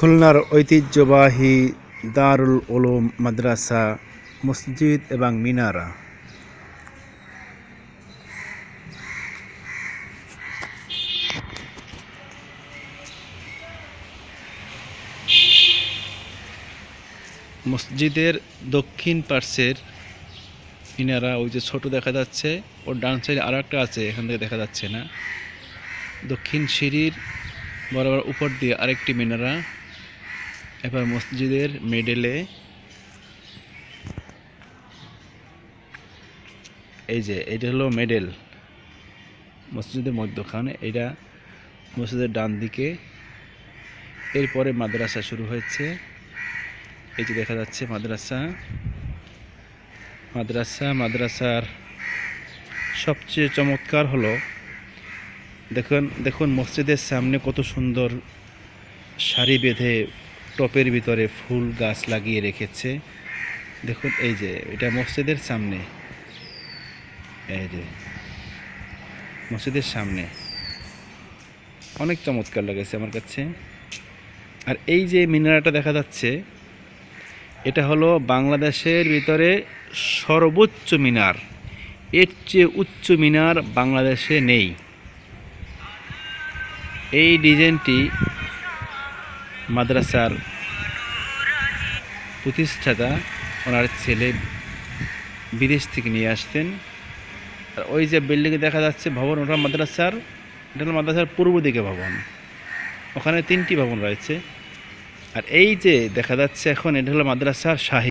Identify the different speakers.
Speaker 1: খুলনার ঐতিহ্যবাহী দারুল উলুম মাদ্রাসা, মসজিদ এবং মিনারা। মসজিদের দক্ষিণ পার্শ্বের মিনারা ওই যে ছোট দেখা যাচ্ছে, ওর ডান সাইডে আর একটা আছে, এখান থেকে দেখা যাচ্ছে না। দক্ষিণ সিঁড়ির বরাবর উপর দিয়ে আরেকটি মিনারা। এবার মসজিদের মিডলে এই যে এটা হলো মিডল, মসজিদের মধ্যখানে, এটা মসজিদের ডান দিকে। এরপরে মাদ্রাসা শুরু হয়েছে, এই যে দেখা যাচ্ছে মাদ্রাসার সবচেয়ে চমৎকার হলো দেখুন মসজিদের সামনে কত সুন্দর সারি বেঁধে টপের ভিতরে ফুল গাছ লাগিয়ে রেখেছে। দেখুন এই যে এটা মসজিদের সামনে, এই যে মসজিদের সামনে অনেক চমৎকার লেগেছে আমার কাছে। আর এই যে মিনারাটা দেখা যাচ্ছে, এটা হলো বাংলাদেশের ভিতরে সর্বোচ্চ মিনার। এর চেয়ে উচ্চ মিনার বাংলাদেশে নেই। এই ডিজাইনটি মাদ্রাসার প্রতিষ্ঠাতা ওনার ছেলে বিদেশ থেকে নিয়ে আসতেন। আর ওই যে বিল্ডিংয়ে দেখা যাচ্ছে ভবন, ওটা মাদ্রাসার পূর্ব দিকে ভবন, ওখানে 3টি ভবন রয়েছে। আর এই যে দেখা যাচ্ছে এখন, এটা হলো মাদ্রাসার শাহী।